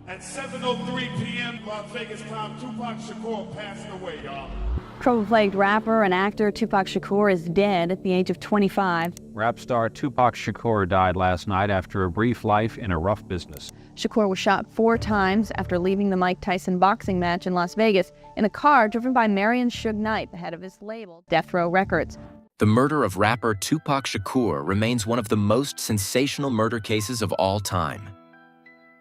At 7:03 p.m. Las Vegas time, Tupac Shakur passed away, y'all. Trouble-plagued rapper and actor Tupac Shakur is dead at the age of 25. Rap star Tupac Shakur died last night after a brief life in a rough business. Shakur was shot 4 times after leaving the Mike Tyson boxing match in Las Vegas in a car driven by Marion Suge Knight, the head of his label, Death Row Records. The murder of rapper Tupac Shakur remains one of the most sensational murder cases of all time.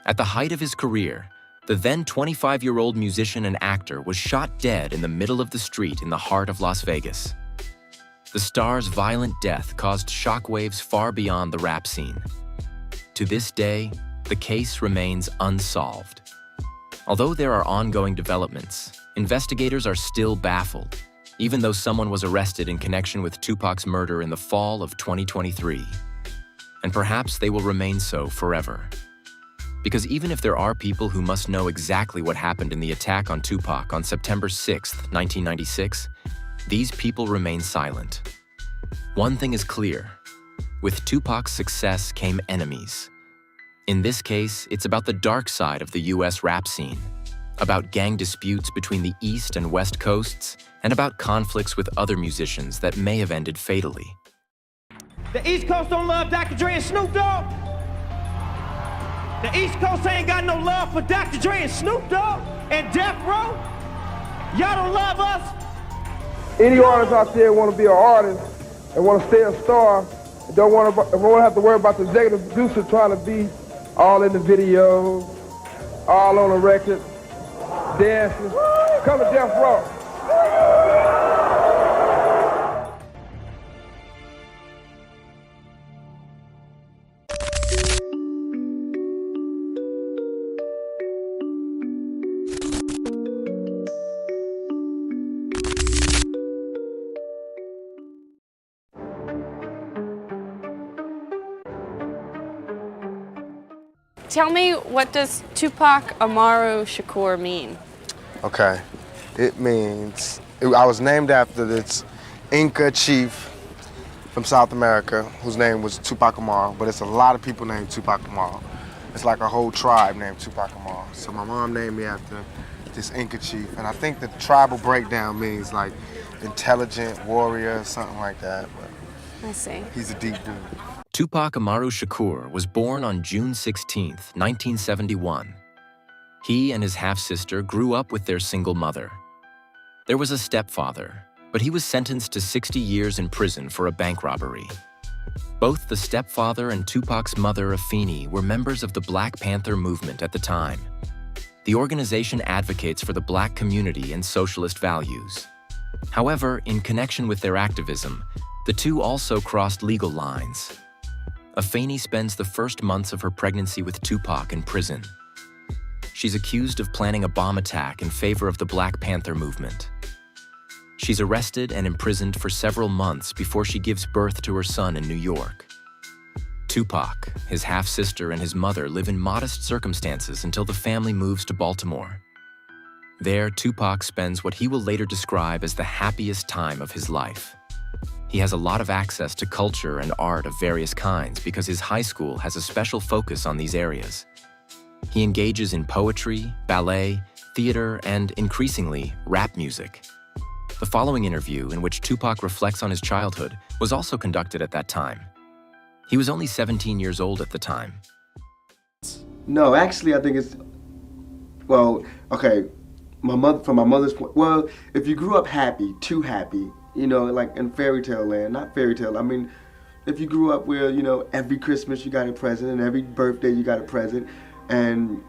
At the height of his career, the then 25-year-old musician and actor was shot dead in the middle of the street in the heart of Las Vegas. The star's violent death caused shockwaves far beyond the rap scene. To this day, the case remains unsolved. Although there are ongoing developments, investigators are still baffled, even though someone was arrested in connection with Tupac's murder in the fall of 2023. And perhaps they will remain so forever. Because even if there are people who must know exactly what happened in the attack on Tupac on September 6, 1996, these people remain silent. One thing is clear. With Tupac's success came enemies. In this case, it's about the dark side of the US rap scene, about gang disputes between the East and West Coasts, and about conflicts with other musicians that may have ended fatally. The East Coast don't love Dr. Dre and Snoop Dogg. The East Coast ain't got no love for Dr. Dre and Snoop Dogg and Death Row. Y'all don't love us. Any artist out there want to be an artist and want to stay a star, and don't want to have to worry about the executive producer trying to be all in the video, all on the record, dancing. Come to Death Row. Tell me, what does Tupac Amaru Shakur mean? Okay, it means, I was named after this Inca chief from South America whose name was Tupac Amaru, but it's a lot of people named Tupac Amaru. It's like a whole tribe named Tupac Amaru. So my mom named me after this Inca chief, and I think the tribal breakdown means like intelligent warrior, something like that. But I see. He's a deep dude. Tupac Amaru Shakur was born on June 16, 1971. He and his half-sister grew up with their single mother. There was a stepfather, but he was sentenced to 60 years in prison for a bank robbery. Both the stepfather and Tupac's mother, Afeni, were members of the Black Panther movement at the time. The organization advocates for the black community and socialist values. However, in connection with their activism, the two also crossed legal lines. Afeni spends the first months of her pregnancy with Tupac in prison. She's accused of planning a bomb attack in favor of the Black Panther movement. She's arrested and imprisoned for several months before she gives birth to her son in New York. Tupac, his half-sister, and his mother live in modest circumstances until the family moves to Baltimore. There, Tupac spends what he will later describe as the happiest time of his life. He has a lot of access to culture and art of various kinds because his high school has a special focus on these areas. He engages in poetry, ballet, theater, and, increasingly, rap music. The following interview, in which Tupac reflects on his childhood, was also conducted at that time. He was only 17 years old at the time. No, actually, I think it's, well, okay, from my mother's point, well, if you grew up happy, too happy, you know, like in fairy tale land, not fairy tale, I mean, if you grew up where, you know, every Christmas you got a present and every birthday you got a present and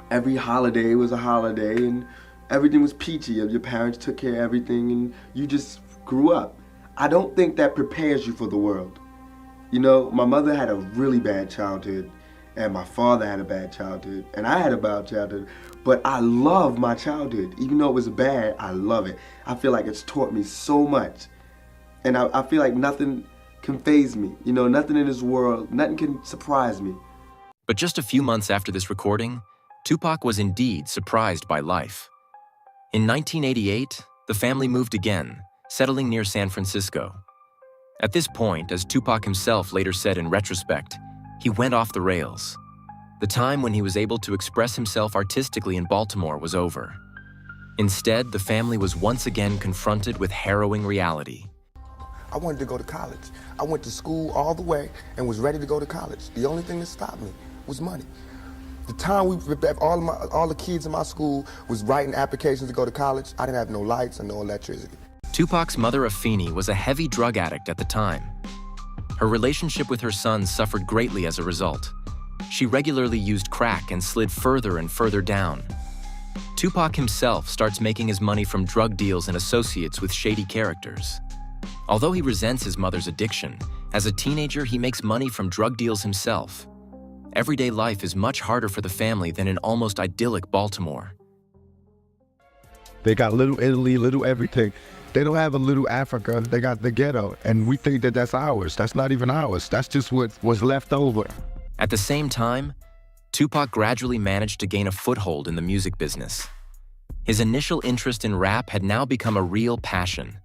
every holiday was a holiday and everything was peachy, your parents took care of everything and you just grew up. I don't think that prepares you for the world. You know, my mother had a really bad childhood and my father had a bad childhood and I had a bad childhood, but I love my childhood. Even though it was bad, I love it. I feel like it's taught me so much. And I feel like nothing can faze me. You know, nothing in this world, nothing can surprise me. But just a few months after this recording, Tupac was indeed surprised by life. In 1988, the family moved again, settling near San Francisco. At this point, as Tupac himself later said in retrospect, he went off the rails. The time when he was able to express himself artistically in Baltimore was over. Instead, the family was once again confronted with harrowing reality. I wanted to go to college. I went to school all the way and was ready to go to college. The only thing that stopped me was money. The time all the kids in my school was writing applications to go to college, I didn't have no lights and no electricity. Tupac's mother, Afeni, was a heavy drug addict at the time. Her relationship with her son suffered greatly as a result. She regularly used crack and slid further and further down. Tupac himself starts making his money from drug deals and associates with shady characters. Although he resents his mother's addiction, as a teenager he makes money from drug deals himself. Everyday life is much harder for the family than in almost idyllic Baltimore. They got little Italy, little everything. They don't have a little Africa, they got the ghetto, and we think that that's ours. That's not even ours. That's just what was left over. At the same time, Tupac gradually managed to gain a foothold in the music business. His initial interest in rap had now become a real passion.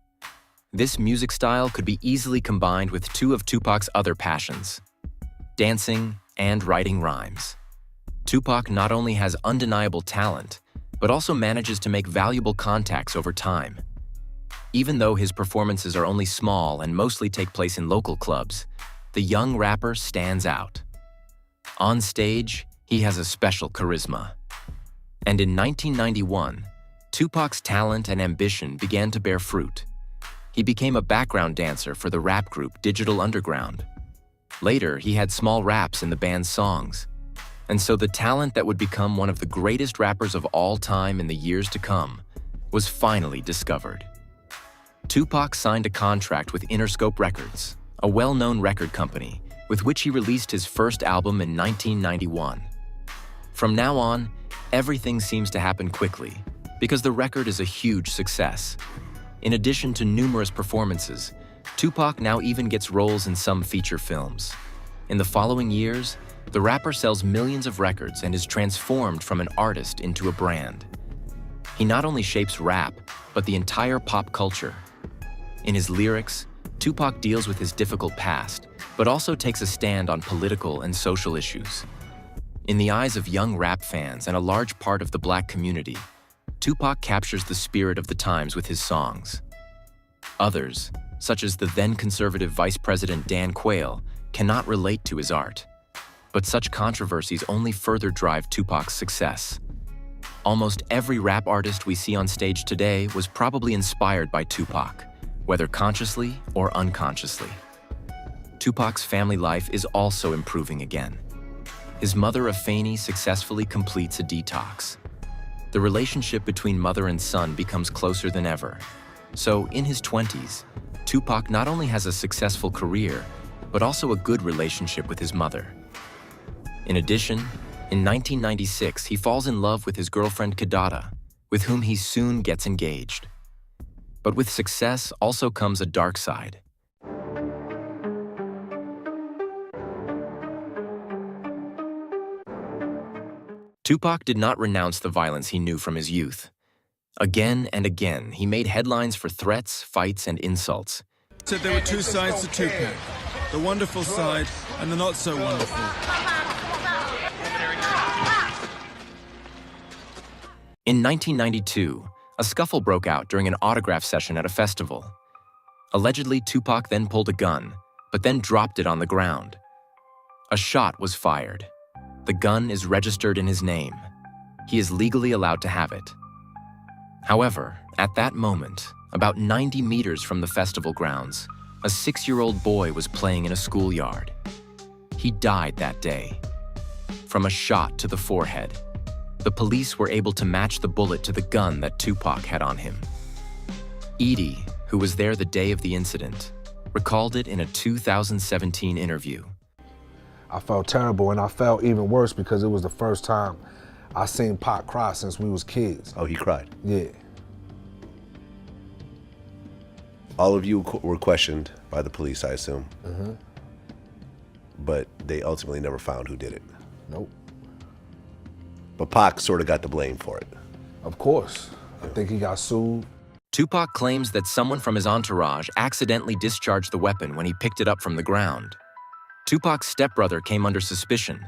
This music style could be easily combined with two of Tupac's other passions, dancing and writing rhymes. Tupac not only has undeniable talent, but also manages to make valuable contacts over time. Even though his performances are only small and mostly take place in local clubs, the young rapper stands out. On stage, he has a special charisma. And in 1991, Tupac's talent and ambition began to bear fruit. He became a background dancer for the rap group Digital Underground. Later, he had small raps in the band's songs. And so the talent that would become one of the greatest rappers of all time in the years to come was finally discovered. Tupac signed a contract with Interscope Records, a well-known record company, with which he released his first album in 1991. From now on, everything seems to happen quickly, because the record is a huge success. In addition to numerous performances, Tupac now even gets roles in some feature films. In the following years, the rapper sells millions of records and is transformed from an artist into a brand. He not only shapes rap, but the entire pop culture. In his lyrics, Tupac deals with his difficult past, but also takes a stand on political and social issues. In the eyes of young rap fans and a large part of the Black community, Tupac captures the spirit of the times with his songs. Others, such as the then-conservative Vice President Dan Quayle, cannot relate to his art. But such controversies only further drive Tupac's success. Almost every rap artist we see on stage today was probably inspired by Tupac, whether consciously or unconsciously. Tupac's family life is also improving again. His mother, Afeni, successfully completes a detox. The relationship between mother and son becomes closer than ever. So, in his 20s, Tupac not only has a successful career, but also a good relationship with his mother. In addition, in 1996, he falls in love with his girlfriend Kidada, with whom he soon gets engaged. But with success also comes a dark side. Tupac did not renounce the violence he knew from his youth. Again and again, he made headlines for threats, fights, and insults. Said there were two sides to Tupac, the wonderful side and the not so wonderful. In 1992, a scuffle broke out during an autograph session at a festival. Allegedly, Tupac then pulled a gun, but then dropped it on the ground. A shot was fired. The gun is registered in his name. He is legally allowed to have it. However, at that moment, about 90 meters from the festival grounds, a 6-year-old boy was playing in a schoolyard. He died that day. From a shot to the forehead, the police were able to match the bullet to the gun that Tupac had on him. DIDDY, who was there the day of the incident, recalled it in a 2017 interview. I felt terrible, and I felt even worse because it was the first time I seen Pac cry since we was kids. Oh, he cried? Yeah. All of you were questioned by the police, I assume. Mm-hmm. But they ultimately never found who did it. Nope. But Pac sort of got the blame for it. Of course. I think he got sued. Tupac claims that someone from his entourage accidentally discharged the weapon when he picked it up from the ground. Tupac's stepbrother came under suspicion.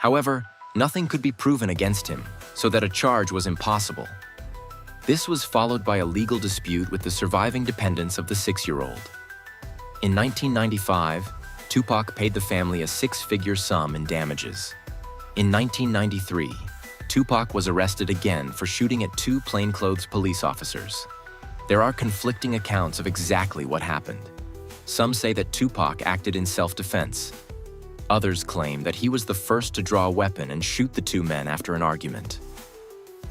However, nothing could be proven against him, so that a charge was impossible. This was followed by a legal dispute with the surviving dependents of the 6-year-old. In 1995, Tupac paid the family a 6-figure sum in damages. In 1993, Tupac was arrested again for shooting at 2 plainclothes police officers. There are conflicting accounts of exactly what happened. Some say that Tupac acted in self-defense. Others claim that he was the first to draw a weapon and shoot the 2 men after an argument.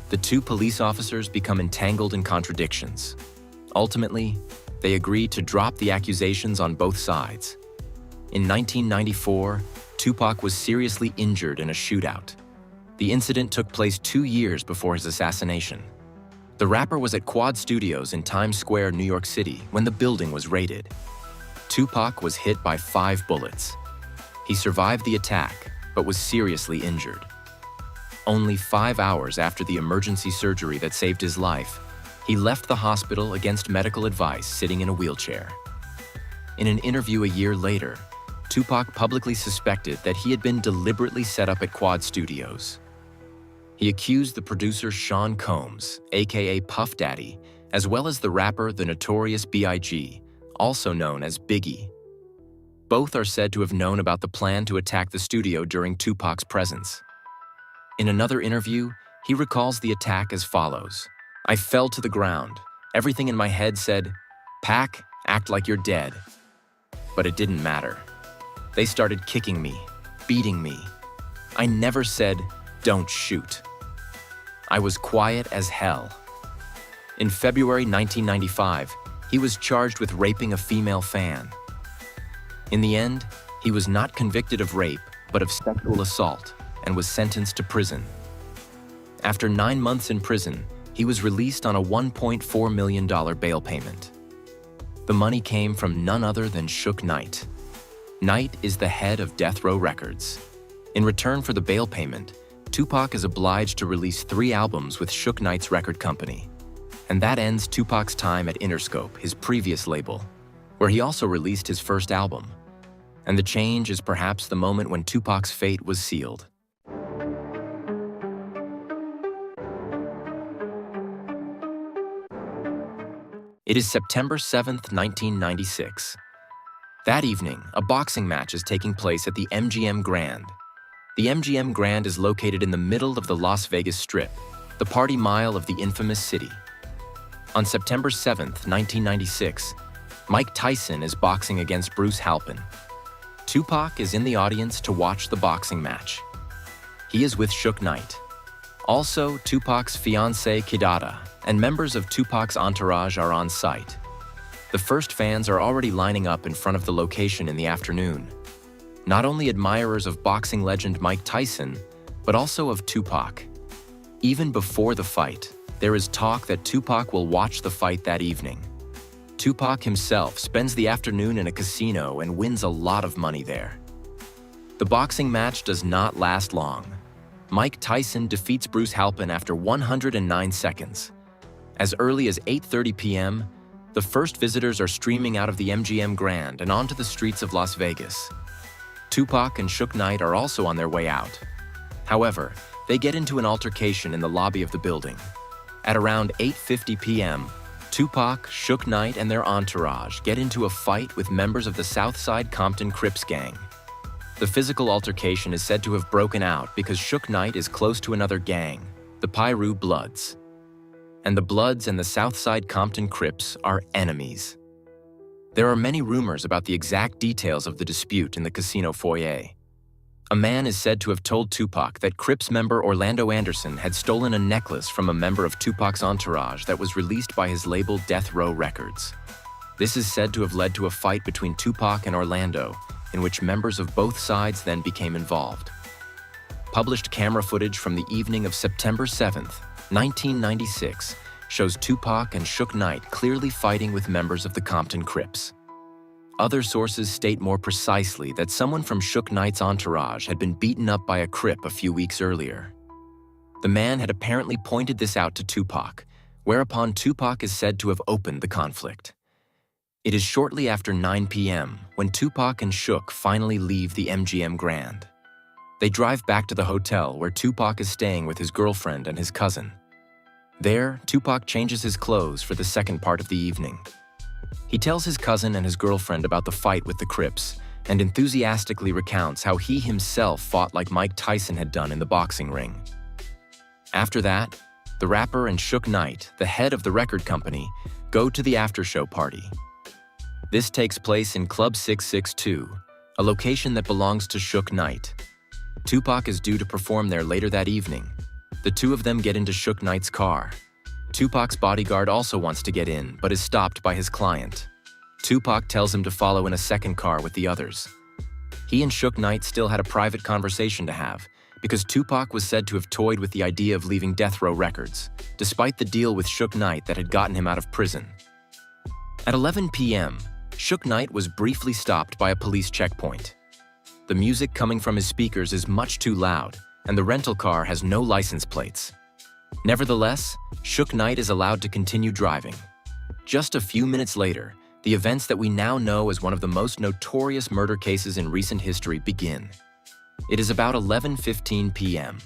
The 2 police officers become entangled in contradictions. Ultimately, they agree to drop the accusations on both sides. In 1994, Tupac was seriously injured in a shootout. The incident took place 2 years before his assassination. The rapper was at Quad Studios in Times Square, New York City, when the building was raided. Tupac was hit by 5 bullets. He survived the attack, but was seriously injured. Only 5 hours after the emergency surgery that saved his life, he left the hospital against medical advice, sitting in a wheelchair. In an interview a year later, Tupac publicly suspected that he had been deliberately set up at Quad Studios. He accused the producer Sean Combs, aka Puff Daddy, as well as the rapper the Notorious B.I.G., also known as Biggie. Both are said to have known about the plan to attack the studio during Tupac's presence. In another interview, he recalls the attack as follows: "I fell to the ground. Everything in my head said, 'Pac, act like you're dead.' But it didn't matter. They started kicking me, beating me. I never said, 'Don't shoot.' I was quiet as hell." In February 1995, he was charged with raping a female fan. In the end, he was not convicted of rape, but of sexual assault, and was sentenced to prison. After 9 months in prison, he was released on a $1.4 million bail payment. The money came from none other than Suge Knight. Knight is the head of Death Row Records. In return for the bail payment, Tupac is obliged to release 3 albums with Suge Knight's record company. And that ends Tupac's time at Interscope, his previous label, where he also released his first album. And the change is perhaps the moment when Tupac's fate was sealed. It is September 7th, 1996. That evening, a boxing match is taking place at the MGM Grand. The MGM Grand is located in the middle of the Las Vegas Strip, the party mile of the infamous city. On September 7th, 1996, Mike Tyson is boxing against Bruce Halpin. Tupac is in the audience to watch the boxing match. He is with Suge Knight. Also, Tupac's fiancée Kidada and members of Tupac's entourage are on site. The first fans are already lining up in front of the location in the afternoon. Not only admirers of boxing legend Mike Tyson, but also of Tupac. Even before the fight, there is talk that Tupac will watch the fight that evening. Tupac himself spends the afternoon in a casino and wins a lot of money there. The boxing match does not last long. Mike Tyson defeats Bruce Halpin after 109 seconds. As early as 8:30 p.m., the first visitors are streaming out of the MGM Grand and onto the streets of Las Vegas. Tupac and Suge Knight are also on their way out. However, they get into an altercation in the lobby of the building. At around 8:50 p.m., Tupac, Suge Knight, and their entourage get into a fight with members of the Southside Compton Crips gang. The physical altercation is said to have broken out because Suge Knight is close to another gang, the Piru Bloods. And the Bloods and the Southside Compton Crips are enemies. There are many rumors about the exact details of the dispute in the casino foyer. A man is said to have told Tupac that Crips member Orlando Anderson had stolen a necklace from a member of Tupac's entourage that was released by his label Death Row Records. This is said to have led to a fight between Tupac and Orlando, in which members of both sides then became involved. Published camera footage from the evening of September 7th, 1996, shows Tupac and Suge Knight clearly fighting with members of the Compton Crips. Other sources state more precisely that someone from Suge Knight's entourage had been beaten up by a Crip a few weeks earlier. The man had apparently pointed this out to Tupac, whereupon Tupac is said to have opened the conflict. It is shortly after 9 p.m. when Tupac and Suge finally leave the MGM Grand. They drive back to the hotel where Tupac is staying with his girlfriend and his cousin. There, Tupac changes his clothes for the second part of the evening. He tells his cousin and his girlfriend about the fight with the Crips and enthusiastically recounts how he himself fought like Mike Tyson had done in the boxing ring. After that, the rapper and Suge Knight, the head of the record company, go to the after-show party. This takes place in Club 662, a location that belongs to Suge Knight. Tupac is due to perform there later that evening. The two of them get into Suge Knight's car. Tupac's bodyguard also wants to get in, but is stopped by his client. Tupac tells him to follow in a second car with the others. He and Suge Knight still had a private conversation to have, because Tupac was said to have toyed with the idea of leaving Death Row Records, despite the deal with Suge Knight that had gotten him out of prison. At 11 p.m., Suge Knight was briefly stopped by a police checkpoint. The music coming from his speakers is much too loud, and the rental car has no license plates. Nevertheless, Suge Knight is allowed to continue driving. Just a few minutes later, the events that we now know as one of the most notorious murder cases in recent history begin. It is about 11:15 p.m.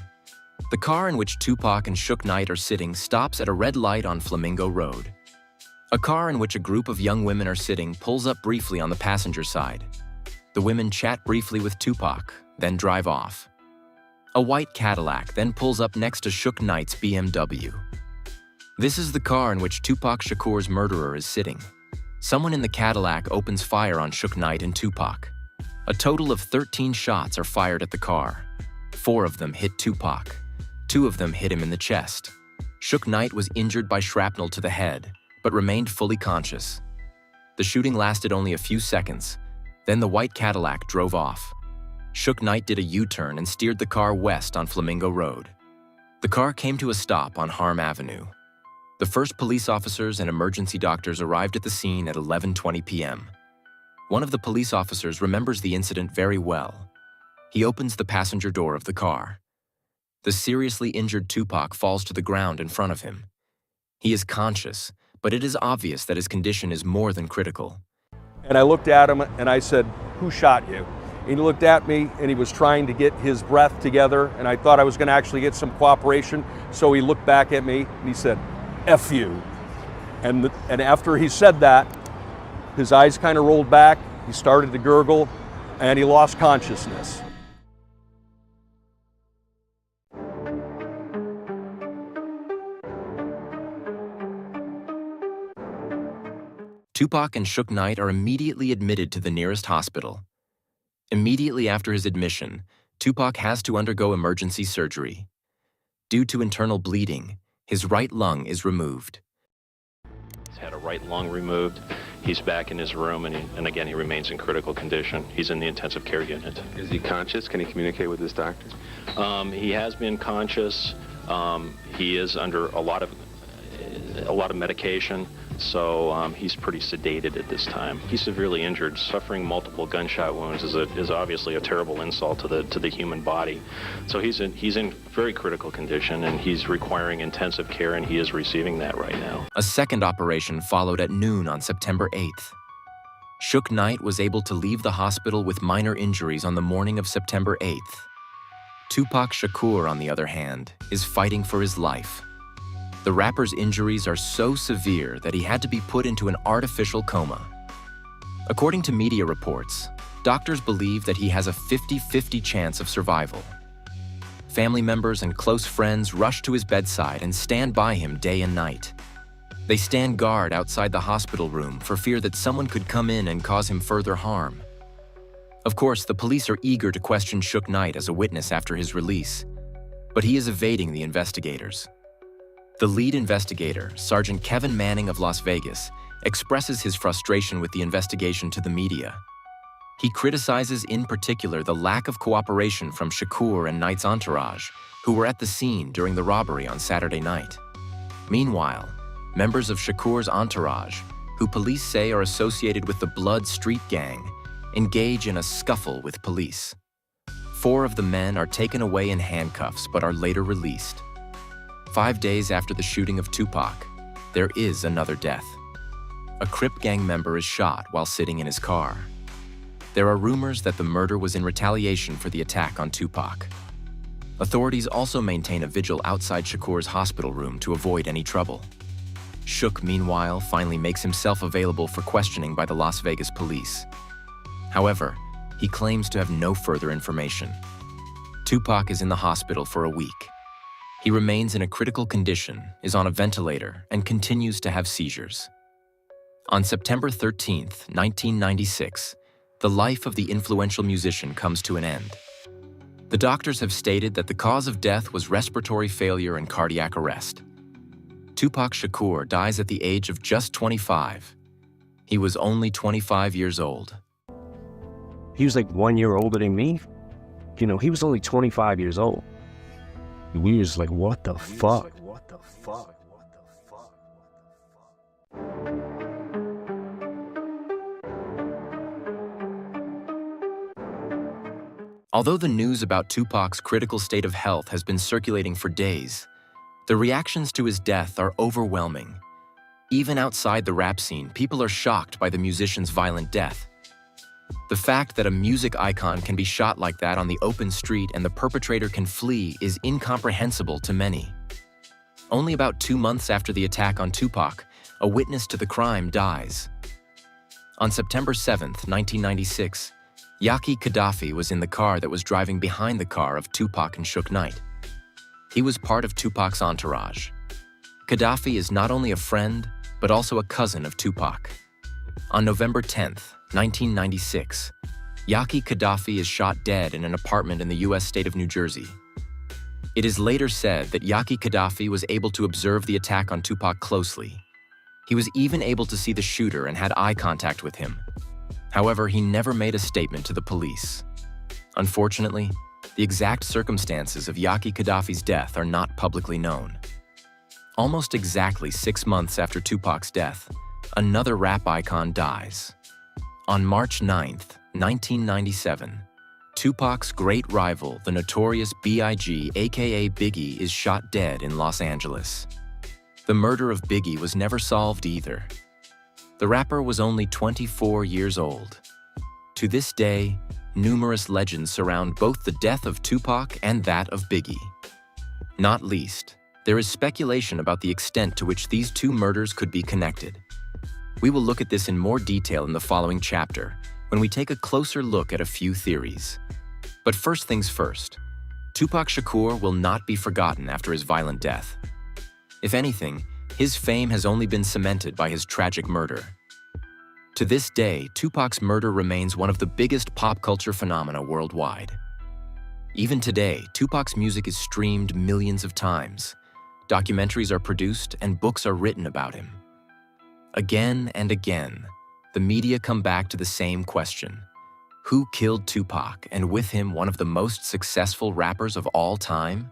The car in which Tupac and Suge Knight are sitting stops at a red light on Flamingo Road. A car in which a group of young women are sitting pulls up briefly on the passenger side. The women chat briefly with Tupac, then drive off. A white Cadillac then pulls up next to Suge Knight's BMW. This is the car in which Tupac Shakur's murderer is sitting. Someone in the Cadillac opens fire on Suge Knight and Tupac. A total of 13 shots are fired at the car. 4 of them hit Tupac. 2 of them hit him in the chest. Suge Knight was injured by shrapnel to the head, but remained fully conscious. The shooting lasted only a few seconds. Then the white Cadillac drove off. Suge Knight did a U-turn and steered the car west on Flamingo Road. The car came to a stop on Harm Avenue. The first police officers and emergency doctors arrived at the scene at 11:20 p.m. One of the police officers remembers the incident very well. He opens the passenger door of the car. The seriously injured Tupac falls to the ground in front of him. He is conscious, but it is obvious that his condition is more than critical. And I looked at him and I said, "Who shot you?" And he looked at me and he was trying to get his breath together, and I thought I was going to actually get some cooperation. So he looked back at me and he said, "F you." And after he said that, his eyes kind of rolled back, he started to gurgle, and he lost consciousness. Tupac and Suge Knight are immediately admitted to the nearest hospital. Immediately after his admission, Tupac has to undergo emergency surgery. Due to internal bleeding, his right lung is removed. He's had a right lung removed. He's back in his room, and again, he remains in critical condition. He's in the intensive care unit. Is he conscious? Can he communicate with his doctor? He has been conscious. He is under a lot of medication, so he's pretty sedated at this time. He's severely injured. Suffering multiple gunshot wounds is obviously a terrible insult to the human body. So he's in very critical condition, and he's requiring intensive care, and he is receiving that right now. A second operation followed at noon on September 8th. Suge Knight was able to leave the hospital with minor injuries on the morning of September 8th. Tupac Shakur, on the other hand, is fighting for his life. The rapper's injuries are so severe that he had to be put into an artificial coma. According to media reports, doctors believe that he has a 50-50 chance of survival. Family members and close friends rush to his bedside and stand by him day and night. They stand guard outside the hospital room for fear that someone could come in and cause him further harm. Of course, the police are eager to question Suge Knight as a witness after his release, but he is evading the investigators. The lead investigator, Sergeant Kevin Manning of Las Vegas, expresses his frustration with the investigation to the media. He criticizes in particular the lack of cooperation from Shakur and Knight's entourage, who were at the scene during the robbery on Saturday night. Meanwhile, members of Shakur's entourage, who police say are associated with the Blood Street Gang, engage in a scuffle with police. 4 of the men are taken away in handcuffs but are later released. 5 days after the shooting of Tupac, there is another death. A Crip gang member is shot while sitting in his car. there are rumors that the murder was in retaliation for the attack on Tupac. Authorities also maintain a vigil outside Shakur's hospital room to avoid any trouble. Shook, meanwhile, finally makes himself available for questioning by the Las Vegas police. However, he claims to have no further information. Tupac is in the hospital for a week. He remains in a critical condition, is on a ventilator, and continues to have seizures. On September 13, 1996, the life of the influential musician comes to an end. The doctors have stated that the cause of death was respiratory failure and cardiac arrest. Tupac Shakur dies at the age of just 25. He was only 25 years old. He was like 1 year older than me. You know, he was only 25 years old. We was like, what the fuck? Although the news about Tupac's critical state of health has been circulating for days, the reactions to his death are overwhelming. Even outside the rap scene, people are shocked by the musician's violent death. The fact that a music icon can be shot like that on the open street and the perpetrator can flee is incomprehensible to many. Only about 2 months after the attack on Tupac, a witness to the crime dies. On September 7, 1996, Yaki Gaddafi was in the car that was driving behind the car of Tupac and Suge Knight. He was part of Tupac's entourage. Gaddafi is not only a friend, but also a cousin of Tupac. On November 10, 1996, Yaki Gaddafi is shot dead in an apartment in the U.S. state of New Jersey. It is later said that Yaki Gaddafi was able to observe the attack on Tupac closely. He was even able to see the shooter and had eye contact with him. However, he never made a statement to the police. Unfortunately, the exact circumstances of Yaki Gaddafi's death are not publicly known. Almost exactly 6 months after Tupac's death, another rap icon dies. On March 9, 1997, Tupac's great rival, the notorious B.I.G., aka Biggie, is shot dead in Los Angeles. The murder of Biggie was never solved either. The rapper was only 24 years old. To this day, numerous legends surround both the death of Tupac and that of Biggie. Not least, there is speculation about the extent to which these two murders could be connected. We will look at this in more detail in the following chapter, when we take a closer look at a few theories. But first things first, Tupac Shakur will not be forgotten after his violent death. If anything, his fame has only been cemented by his tragic murder. To this day, Tupac's murder remains one of the biggest pop culture phenomena worldwide. Even today, Tupac's music is streamed millions of times. Documentaries are produced and books are written about him. Again and again, the media come back to the same question. Who killed Tupac, and with him one of the most successful rappers of all time?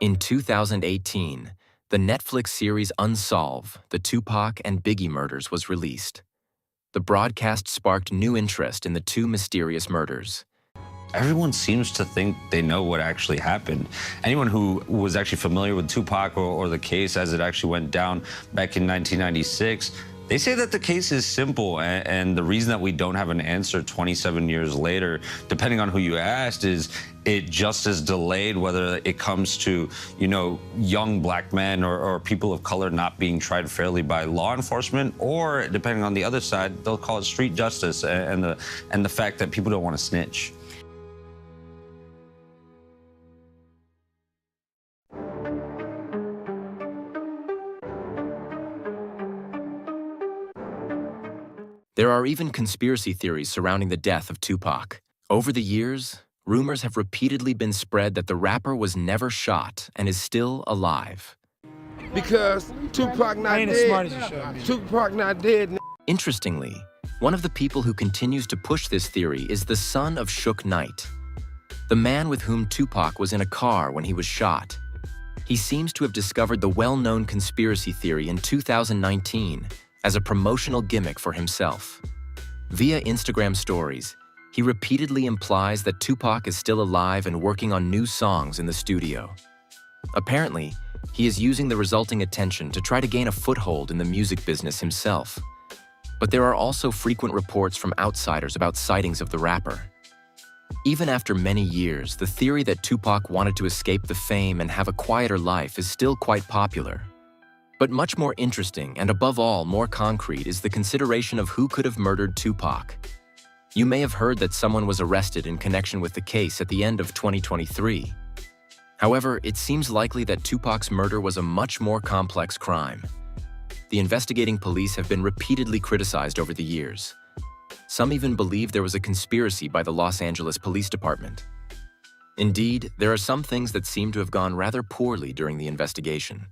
In 2018, the Netflix series Unsolved, The Tupac and Biggie Murders was released. The broadcast sparked new interest in the two mysterious murders. Everyone seems to think they know what actually happened. Anyone who was actually familiar with Tupac or the case as it actually went down back in 1996, they say that the case is simple, and the reason that we don't have an answer 27 years later, depending on who you asked, is it just is delayed, whether it comes to, you know, young black men or people of color not being tried fairly by law enforcement, or depending on the other side, they'll call it street justice and the fact that people don't want to snitch. There are even conspiracy theories surrounding the death of Tupac. Over the years, rumors have repeatedly been spread that the rapper was never shot and is still alive. Because Tupac not dead. Tupac not dead. Interestingly, one of the people who continues to push this theory is the son of Suge Knight, the man with whom Tupac was in a car when he was shot. He seems to have discovered the well-known conspiracy theory in 2019 as a promotional gimmick for himself. Via Instagram stories, he repeatedly implies that Tupac is still alive and working on new songs in the studio. Apparently, he is using the resulting attention to try to gain a foothold in the music business himself. But there are also frequent reports from outsiders about sightings of the rapper. Even after many years, the theory that Tupac wanted to escape the fame and have a quieter life is still quite popular. But much more interesting, and above all, more concrete, is the consideration of who could have murdered Tupac. You may have heard that someone was arrested in connection with the case at the end of 2023. However, it seems likely that Tupac's murder was a much more complex crime. The investigating police have been repeatedly criticized over the years. Some even believe there was a conspiracy by the Los Angeles Police Department. Indeed, there are some things that seem to have gone rather poorly during the investigation.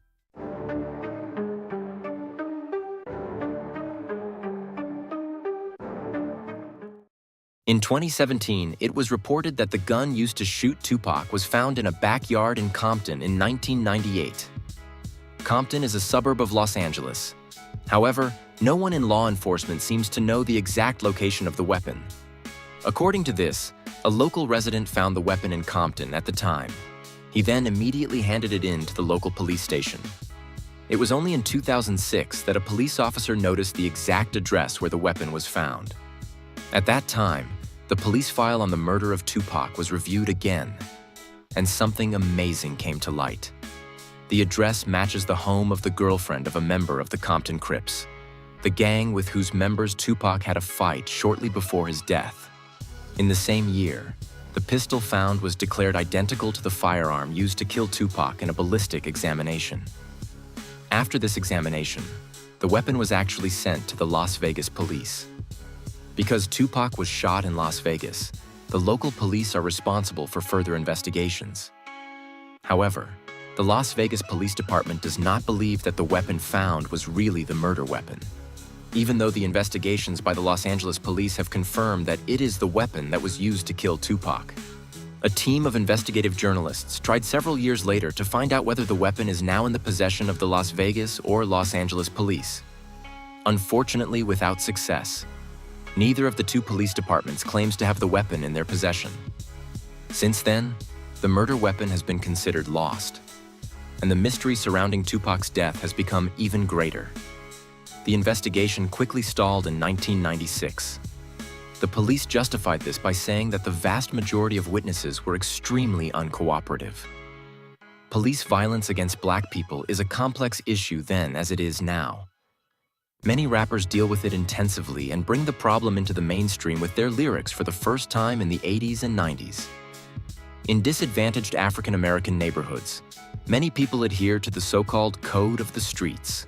In 2017, it was reported that the gun used to shoot Tupac was found in a backyard in Compton in 1998. Compton is a suburb of Los Angeles. However, no one in law enforcement seems to know the exact location of the weapon. According to this, a local resident found the weapon in Compton at the time. He then immediately handed it in to the local police station. It was only in 2006 that a police officer noticed the exact address where the weapon was found. At that time, the police file on the murder of Tupac was reviewed again, and something amazing came to light. The address matches the home of the girlfriend of a member of the Compton Crips, the gang with whose members Tupac had a fight shortly before his death. In the same year, the pistol found was declared identical to the firearm used to kill Tupac in a ballistic examination. After this examination, the weapon was actually sent to the Las Vegas police. Because Tupac was shot in Las Vegas, the local police are responsible for further investigations. However, the Las Vegas Police Department does not believe that the weapon found was really the murder weapon, even though the investigations by the Los Angeles police have confirmed that it is the weapon that was used to kill Tupac. A team of investigative journalists tried several years later to find out whether the weapon is now in the possession of the Las Vegas or Los Angeles police. Unfortunately, without success. Neither of the two police departments claims to have the weapon in their possession. Since then, the murder weapon has been considered lost, and the mystery surrounding Tupac's death has become even greater. The investigation quickly stalled in 1996. The police justified this by saying that the vast majority of witnesses were extremely uncooperative. Police violence against Black people is a complex issue then as it is now. Many rappers deal with it intensively and bring the problem into the mainstream with their lyrics for the first time in the 80s and 90s. In disadvantaged African American neighborhoods, many people adhere to the so-called code of the streets.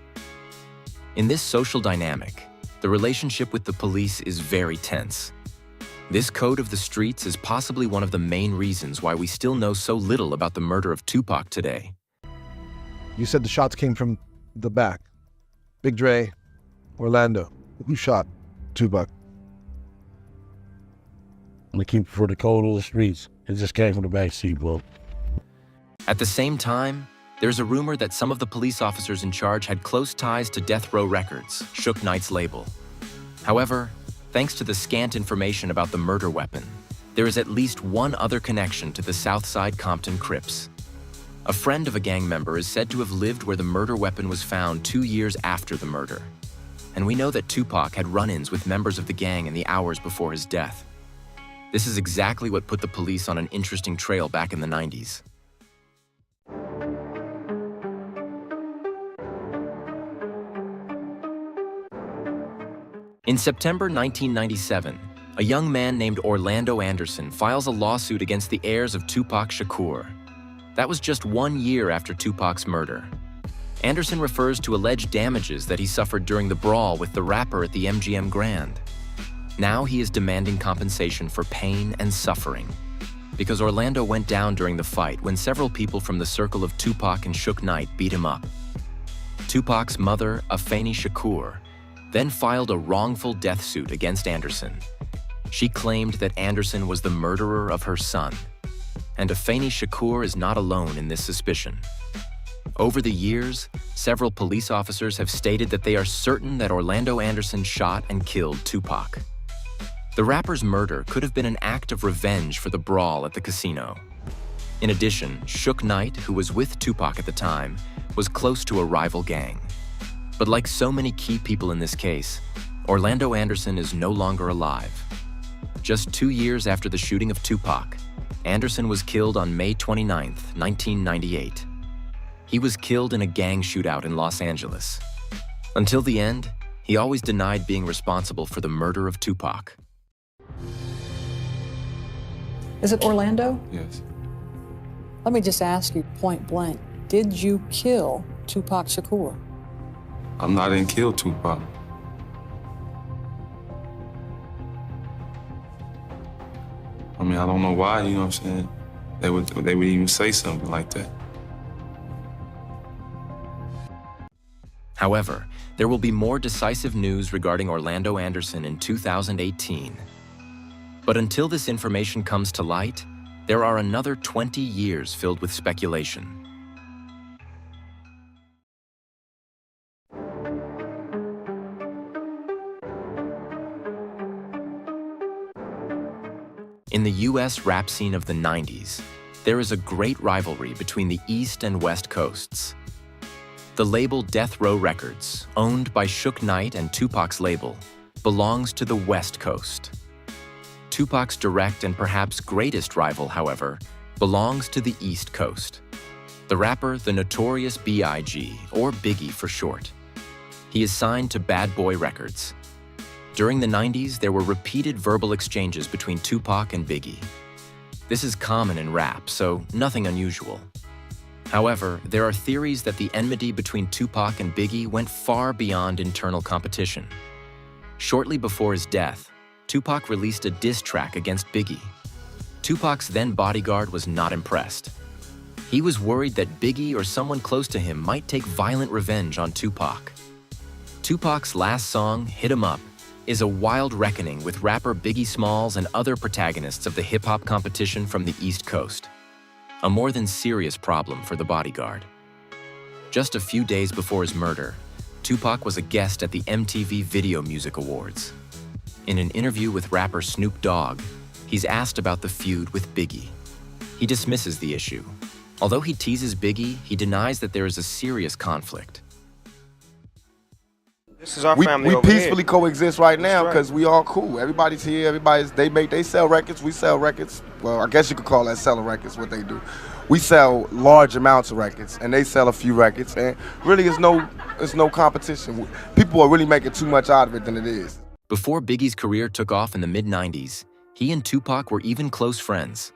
In this social dynamic, the relationship with the police is very tense. This code of the streets is possibly one of the main reasons why we still know so little about the murder of Tupac today. You said the shots came from the back. Big Dre, Orlando. Who shot Tupac? They keep for the code of the streets. It just came from the back seat, bro. At the same time, there's a rumor that some of the police officers in charge had close ties to Death Row Records, Suge Knight's label. However, thanks to the scant information about the murder weapon, there is at least one other connection to the Southside Compton Crips. A friend of a gang member is said to have lived where the murder weapon was found 2 years after the murder. And we know that Tupac had run-ins with members of the gang in the hours before his death. This is exactly what put the police on an interesting trail back in the 90s. In September 1997, a young man named Orlando Anderson files a lawsuit against the heirs of Tupac Shakur. That was just 1 year after Tupac's murder. Anderson refers to alleged damages that he suffered during the brawl with the rapper at the MGM Grand. Now he is demanding compensation for pain and suffering, because Orlando went down during the fight when several people from the circle of Tupac and Suge Knight beat him up. Tupac's mother, Afeni Shakur, then filed a wrongful death suit against Anderson. She claimed that Anderson was the murderer of her son, and Afeni Shakur is not alone in this suspicion. Over the years, several police officers have stated that they are certain that Orlando Anderson shot and killed Tupac. The rapper's murder could have been an act of revenge for the brawl at the casino. In addition, Suge Knight, who was with Tupac at the time, was close to a rival gang. But like so many key people in this case, Orlando Anderson is no longer alive. Just 2 years after the shooting of Tupac, Anderson was killed on May 29, 1998. He was killed in a gang shootout in Los Angeles. Until the end, he always denied being responsible for the murder of Tupac. Is it Orlando? Yes. Let me just ask you point blank, did you kill Tupac Shakur? I didn't kill Tupac. I mean, I don't know why, you know what I'm saying? They would even say something like that. However, there will be more decisive news regarding Orlando Anderson in 2018. But until this information comes to light, there are another 20 years filled with speculation. In the US rap scene of the 90s, there is a great rivalry between the East and West Coasts. The label Death Row Records, owned by Suge Knight and Tupac's label, belongs to the West Coast. Tupac's direct and perhaps greatest rival, however, belongs to the East Coast. The rapper, the Notorious B.I.G., or Biggie for short. He is signed to Bad Boy Records. During the 90s, there were repeated verbal exchanges between Tupac and Biggie. This is common in rap, so nothing unusual. However, there are theories that the enmity between Tupac and Biggie went far beyond internal competition. Shortly before his death, Tupac released a diss track against Biggie. Tupac's then bodyguard was not impressed. He was worried that Biggie or someone close to him might take violent revenge on Tupac. Tupac's last song, Hit 'Em Up, is a wild reckoning with rapper Biggie Smalls and other protagonists of the hip-hop competition from the East Coast. A more than serious problem for the bodyguard. Just a few days before his murder, Tupac was a guest at the MTV Video Music Awards. In an interview with rapper Snoop Dogg, he's asked about the feud with Biggie. He dismisses the issue. Although he teases Biggie, he denies that there is a serious conflict. This is our family. We peacefully coexist right now because we all cool. Everybody's here. They sell records. We sell records. Well, I guess you could call that selling records. What they do, we sell large amounts of records, and they sell a few records. And really, it's no competition. People are really making too much out of it than it is. Before Biggie's career took off in the mid-90s, he and Tupac were even close friends.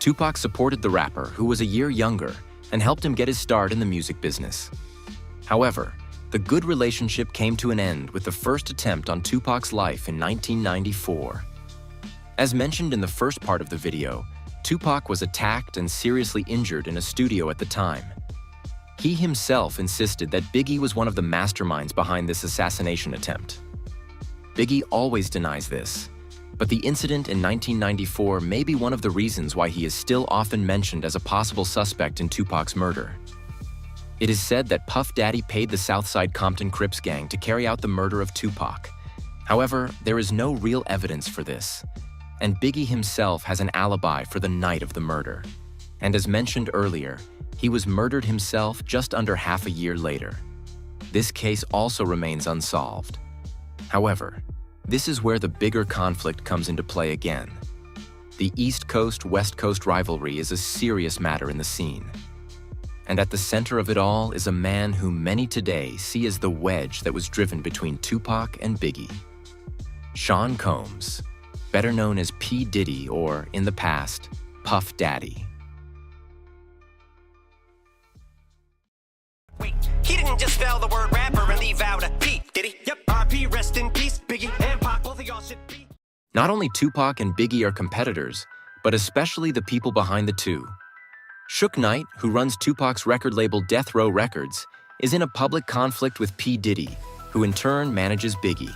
Tupac supported the rapper, who was a year younger, and helped him get his start in the music business. However, the good relationship came to an end with the first attempt on Tupac's life in 1994. As mentioned in the first part of the video, Tupac was attacked and seriously injured in a studio at the time. He himself insisted that Biggie was one of the masterminds behind this assassination attempt. Biggie always denies this, but the incident in 1994 may be one of the reasons why he is still often mentioned as a possible suspect in Tupac's murder. It is said that Puff Daddy paid the Southside Compton Crips gang to carry out the murder of Tupac. However, there is no real evidence for this, and Biggie himself has an alibi for the night of the murder. And as mentioned earlier, he was murdered himself just under half a year later. This case also remains unsolved. However, this is where the bigger conflict comes into play again. The East Coast-West Coast rivalry is a serious matter in the scene. And at the center of it all is a man whom many today see as the wedge that was driven between Tupac and Biggie. Sean Combs, better known as P. Diddy or, in the past, Puff Daddy. Wait, he didn't just spell the word rapper and leave out a P, did he? Yep, R.P. rest in peace, Biggie and Pac, both of y'all should be. Not only Tupac and Biggie are competitors, but especially the people behind the two. Suge Knight, who runs Tupac's record label Death Row Records, is in a public conflict with P. Diddy, who in turn manages Biggie.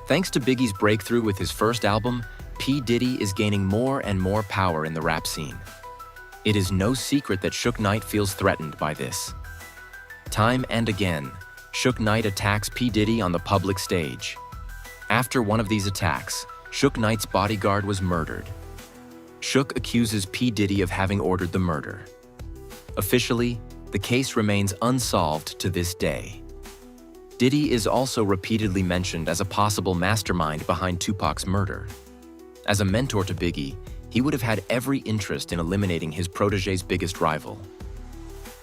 Thanks to Biggie's breakthrough with his first album, P. Diddy is gaining more and more power in the rap scene. It is no secret that Suge Knight feels threatened by this. Time and again, Suge Knight attacks P. Diddy on the public stage. After one of these attacks, Suge Knight's bodyguard was murdered. Suge accuses P. Diddy of having ordered the murder. Officially, the case remains unsolved to this day. Diddy is also repeatedly mentioned as a possible mastermind behind Tupac's murder. As a mentor to Biggie, he would have had every interest in eliminating his protege's biggest rival.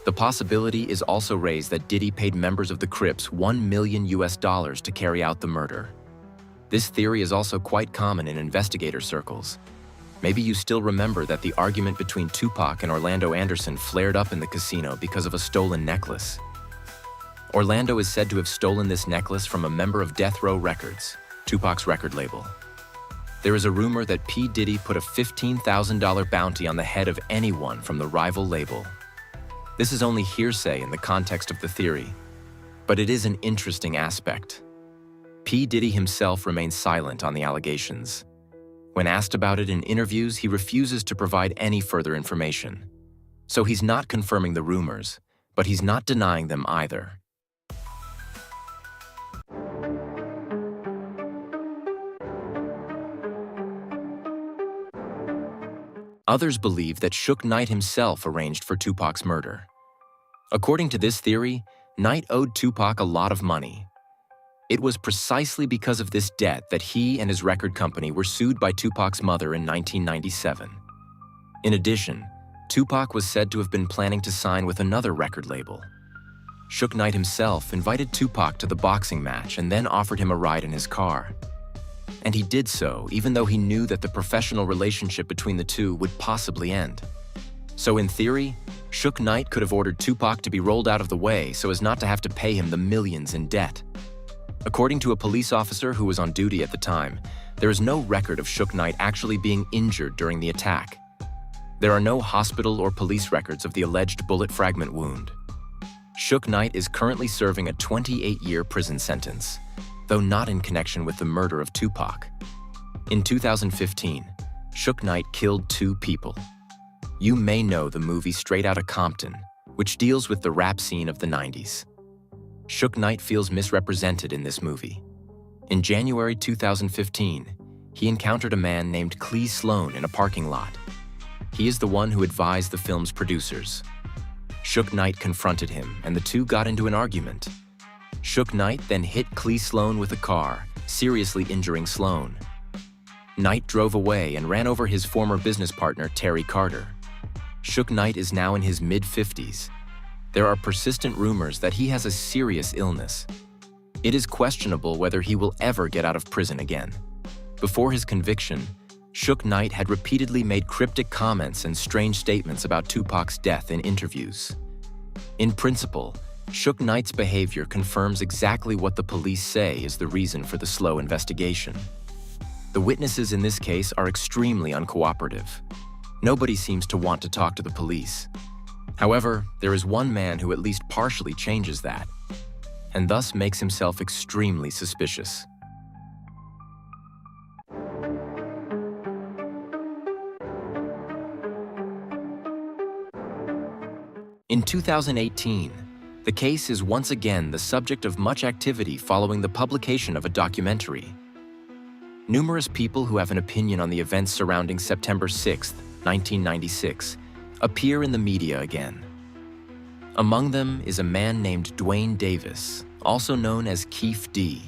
The possibility is also raised that Diddy paid members of the Crips $1 million to carry out the murder. This theory is also quite common in investigator circles. Maybe you still remember that the argument between Tupac and Orlando Anderson flared up in the casino because of a stolen necklace. Orlando is said to have stolen this necklace from a member of Death Row Records, Tupac's record label. There is a rumor that P. Diddy put a $15,000 bounty on the head of anyone from the rival label. This is only hearsay in the context of the theory, but it is an interesting aspect. P. Diddy himself remains silent on the allegations. When asked about it in interviews, he refuses to provide any further information. So he's not confirming the rumors, but he's not denying them either. Others believe that Suge Knight himself arranged for Tupac's murder. According to this theory, Knight owed Tupac a lot of money. It was precisely because of this debt that he and his record company were sued by Tupac's mother in 1997. In addition, Tupac was said to have been planning to sign with another record label. Suge Knight himself invited Tupac to the boxing match and then offered him a ride in his car. And he did so even though he knew that the professional relationship between the two would possibly end. So in theory, Suge Knight could have ordered Tupac to be rolled out of the way so as not to have to pay him the millions in debt. According to a police officer who was on duty at the time, there is no record of Suge Knight actually being injured during the attack. There are no hospital or police records of the alleged bullet fragment wound. Suge Knight is currently serving a 28-year prison sentence, though not in connection with the murder of Tupac. In 2015, Suge Knight killed 2 people. You may know the movie Straight Outta Compton, which deals with the rap scene of the 90s. Suge Knight feels misrepresented in this movie. In January 2015, he encountered a man named Clee Sloan in a parking lot. He is the one who advised the film's producers. Suge Knight confronted him, and the two got into an argument. Suge Knight then hit Clee Sloan with a car, seriously injuring Sloan. Knight drove away and ran over his former business partner, Terry Carter. Suge Knight is now in his mid-50s. There are persistent rumors that he has a serious illness. It is questionable whether he will ever get out of prison again. Before his conviction, Suge Knight had repeatedly made cryptic comments and strange statements about Tupac's death in interviews. In principle, Suge Knight's behavior confirms exactly what the police say is the reason for the slow investigation. The witnesses in this case are extremely uncooperative. Nobody seems to want to talk to the police. However, there is one man who at least partially changes that, and thus makes himself extremely suspicious. In 2018, the case is once again the subject of much activity following the publication of a documentary. Numerous people who have an opinion on the events surrounding September 6, 1996, appear in the media again. Among them is a man named Dwayne Davis, also known as Keef D.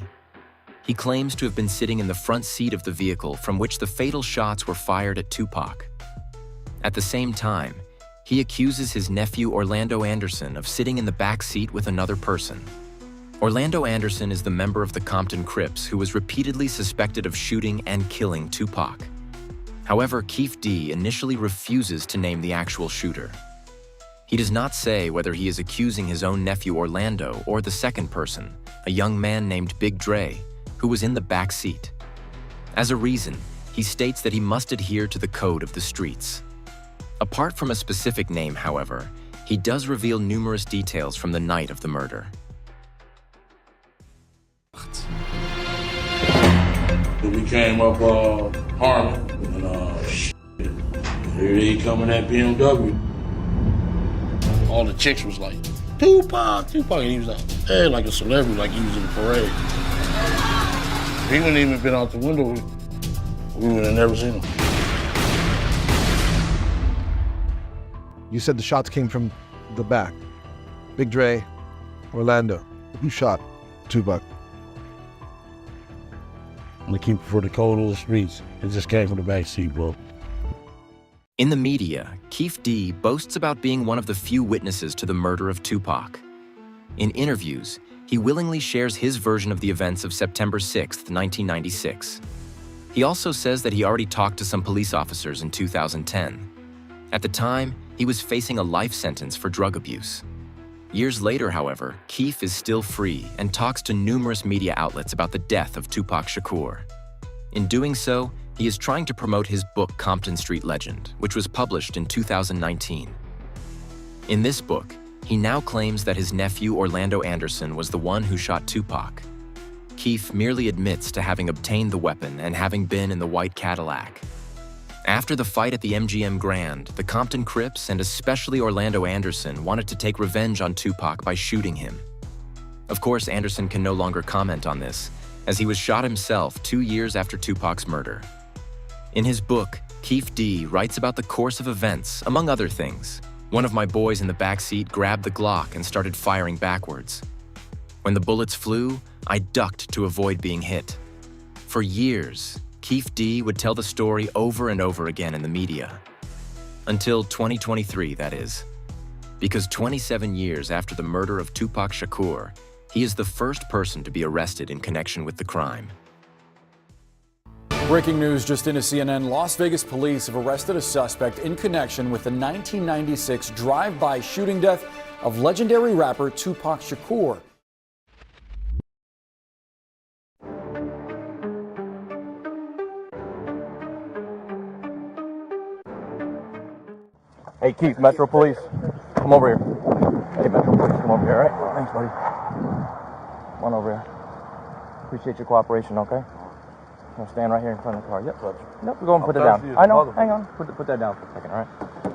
He claims to have been sitting in the front seat of the vehicle from which the fatal shots were fired at Tupac. At the same time, he accuses his nephew Orlando Anderson of sitting in the back seat with another person. Orlando Anderson is the member of the Compton Crips who was repeatedly suspected of shooting and killing Tupac. However, Keef D initially refuses to name the actual shooter. He does not say whether he is accusing his own nephew Orlando or the second person, a young man named Big Dre, who was in the back seat. As a reason, he states that he must adhere to the code of the streets. Apart from a specific name, however, he does reveal numerous details from the night of the murder. We came up Harlem, and here he coming at BMW. All the chicks was like, Tupac, and he was like, hey, like a celebrity, like he was in the parade. He wouldn't even been out the window, we would have never seen him. You said the shots came from the back. Big Dre, Orlando. Who shot Tupac. I'm gonna keep it for the cold of the streets. It just came from the backseat, bro. In the media, Keefe D boasts about being one of the few witnesses to the murder of Tupac. In interviews, he willingly shares his version of the events of September 6, 1996. He also says that he already talked to some police officers in 2010. At the time, he was facing a life sentence for drug abuse. Years later, however, Keefe is still free and talks to numerous media outlets about the death of Tupac Shakur. In doing so, he is trying to promote his book Compton Street Legend, which was published in 2019. In this book, he now claims that his nephew Orlando Anderson was the one who shot Tupac. Keefe merely admits to having obtained the weapon and having been in the white Cadillac. After the fight at the MGM Grand, the Compton Crips and especially Orlando Anderson wanted to take revenge on Tupac by shooting him. Of course, Anderson can no longer comment on this, as he was shot himself 2 years after Tupac's murder. In his book, Keefe D writes about the course of events, among other things. One of my boys in the back seat grabbed the Glock and started firing backwards. When the bullets flew, I ducked to avoid being hit. For years, Keefe D would tell the story over and over again in the media. Until 2023, that is. Because 27 years after the murder of Tupac Shakur, he is the first person to be arrested in connection with the crime. Breaking news just into CNN. Las Vegas police have arrested a suspect in connection with the 1996 drive-by shooting death of legendary rapper Tupac Shakur. Hey, Keith, Metro Police, come over here. Hey, Metro Police, come over here, all right? Thanks, buddy. Come on over here. Appreciate your cooperation, okay? I'm gonna stand right here in front of the car. Yep. Nope, we're going to put it down. I know, hang on. Put that down for a second, all right?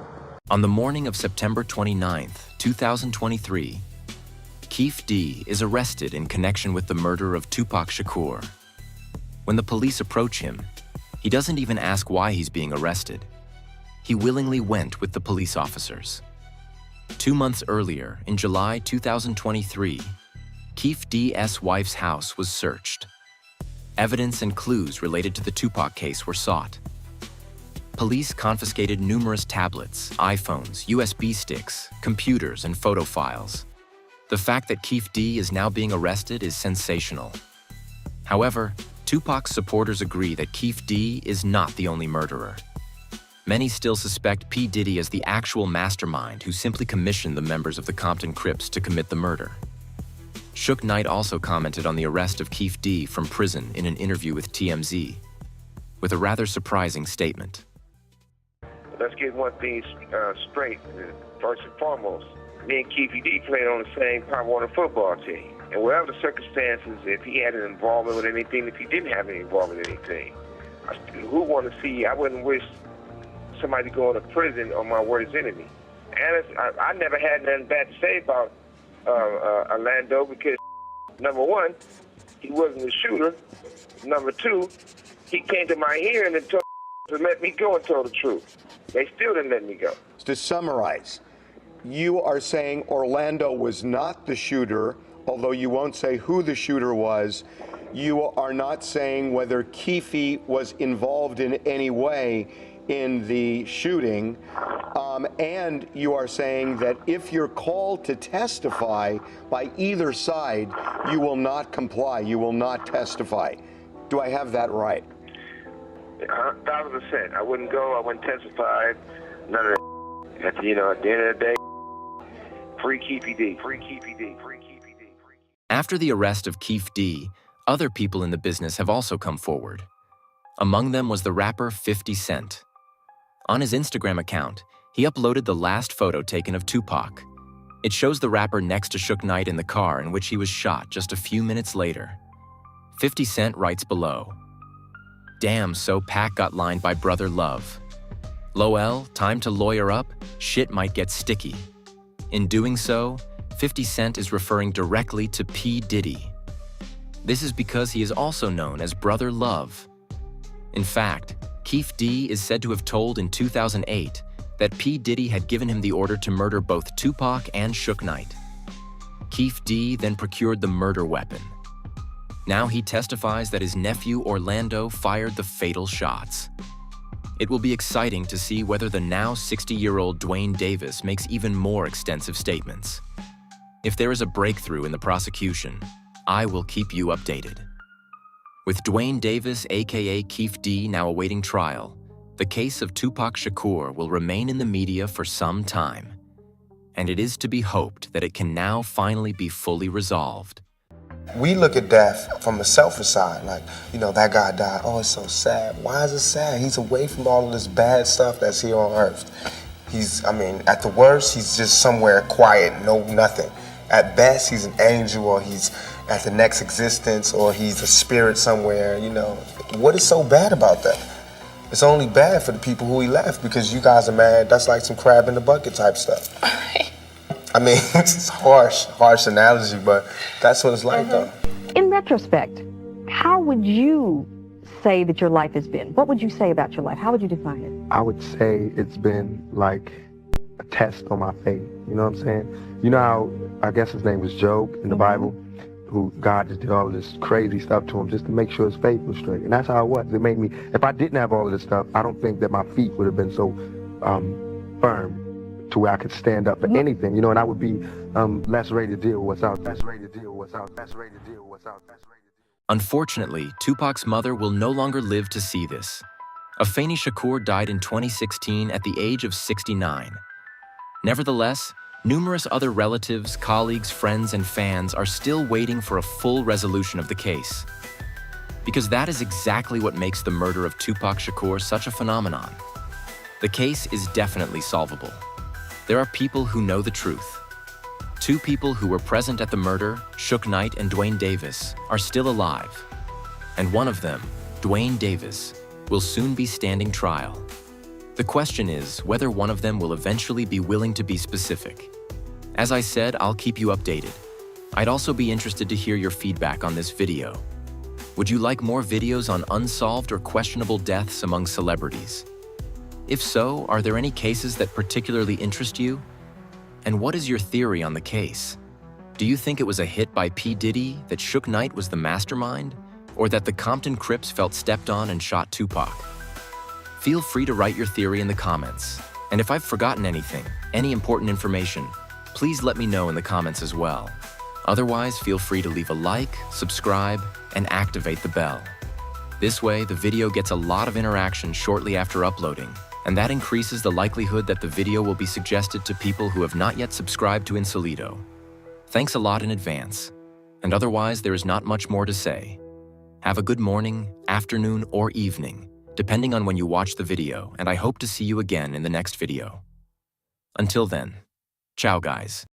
On the morning of September 29th, 2023, Keefe D is arrested in connection with the murder of Tupac Shakur. When the police approach him, he doesn't even ask why he's being arrested. He willingly went with the police officers. 2 months earlier, in July 2023, Keefe D's wife's house was searched. Evidence and clues related to the Tupac case were sought. Police confiscated numerous tablets, iPhones, USB sticks, computers, and photo files. The fact that Keefe D is now being arrested is sensational. However, Tupac's supporters agree that Keefe D is not the only murderer. Many still suspect P. Diddy as the actual mastermind who simply commissioned the members of the Compton Crips to commit the murder. Suge Knight also commented on the arrest of Keefe D from prison in an interview with TMZ, with a rather surprising statement. Let's get one thing straight. First and foremost, me and Keefe D played on the same Pop Warner football team. And whatever the circumstances, if he had an involvement with anything, if he didn't have any involvement in anything, who want to see, I wouldn't wish somebody going to prison on my worst enemy. And I never had nothing bad to say about Orlando because, number one, he wasn't a shooter. Number two, he came to my hearing and told to let me go and told the truth. They still didn't let me go. To summarize, you are saying Orlando was not the shooter, although you won't say who the shooter was. You are not saying whether Keefe was involved in any way in the shooting, and you are saying that if you're called to testify by either side, you will not comply, you will not testify. Do I have that right? 1,000%. I wouldn't go, I wouldn't testify, none of that. At the end of the day, free Keefe D, free Keefe D, free Keefe D. After the arrest of Keefe D, other people in the business have also come forward. Among them was the rapper 50 Cent. On his Instagram account, he uploaded the last photo taken of Tupac. It shows the rapper next to Suge Knight in the car in which he was shot just a few minutes later. 50 Cent writes below, "Damn, so Pac got lined by Brother Love. Lowell, time to lawyer up, shit might get sticky." In doing so, 50 Cent is referring directly to P. Diddy. This is because he is also known as Brother Love. In fact, Keefe D is said to have told in 2008 that P. Diddy had given him the order to murder both Tupac and Suge Knight. Keefe D then procured the murder weapon, Now he testifies that his nephew Orlando fired the fatal shots. It will be exciting to see whether the now 60-year-old Dwayne Davis makes even more extensive statements. If there is a breakthrough in the prosecution, I will keep you updated. With Dwayne Davis, aka Keefe D, now awaiting trial, the case of Tupac Shakur will remain in the media for some time. And it is to be hoped that it can now finally be fully resolved. We look at death from the selfish side, like, you know, that guy died. Oh, it's so sad. Why is it sad? He's away from all of this bad stuff that's here on earth. I mean, at the worst, he's just somewhere quiet, no nothing. At best, he's an angel, or he's at the next existence, or he's a spirit somewhere, you know. What is so bad about that? It's only bad for the people who he left, because you guys are mad. That's like some crab in the bucket type stuff. I mean, it's harsh analogy, but that's what it's like, though. In retrospect, how would you say that your life has been? What would you say about your life? How would you define it? I would say it's been like a test on my faith. You know what I'm saying? You know how, I guess his name was Job in the Bible, who God just did all of this crazy stuff to him just to make sure his faith was straight. And that's how it was. It made me, if I didn't have all of this stuff, I don't think that my feet would have been so firm to where I could stand up for anything, you know, and I would be less ready to deal with what's out. Unfortunately, Tupac's mother will no longer live to see this. Afeni Shakur died in 2016 at the age of 69. Nevertheless, numerous other relatives, colleagues, friends, and fans are still waiting for a full resolution of the case. Because that is exactly what makes the murder of Tupac Shakur such a phenomenon. The case is definitely solvable. There are people who know the truth. Two people who were present at the murder, Suge Knight and Dwayne Davis, are still alive. And one of them, Dwayne Davis, will soon be standing trial. The question is whether one of them will eventually be willing to be specific. As I said, I'll keep you updated. I'd also be interested to hear your feedback on this video. Would you like more videos on unsolved or questionable deaths among celebrities? If so, are there any cases that particularly interest you? And what is your theory on the case? Do you think it was a hit by P. Diddy, that Suge Knight was the mastermind, or that the Compton Crips felt stepped on and shot Tupac? Feel free to write your theory in the comments. And if I've forgotten anything, any important information, please let me know in the comments as well. Otherwise, feel free to leave a like, subscribe, and activate the bell. This way, the video gets a lot of interaction shortly after uploading, and that increases the likelihood that the video will be suggested to people who have not yet subscribed to Insolito. Thanks a lot in advance. And otherwise, there is not much more to say. Have a good morning, afternoon, or evening, depending on when you watch the video, and I hope to see you again in the next video. Until then, ciao guys.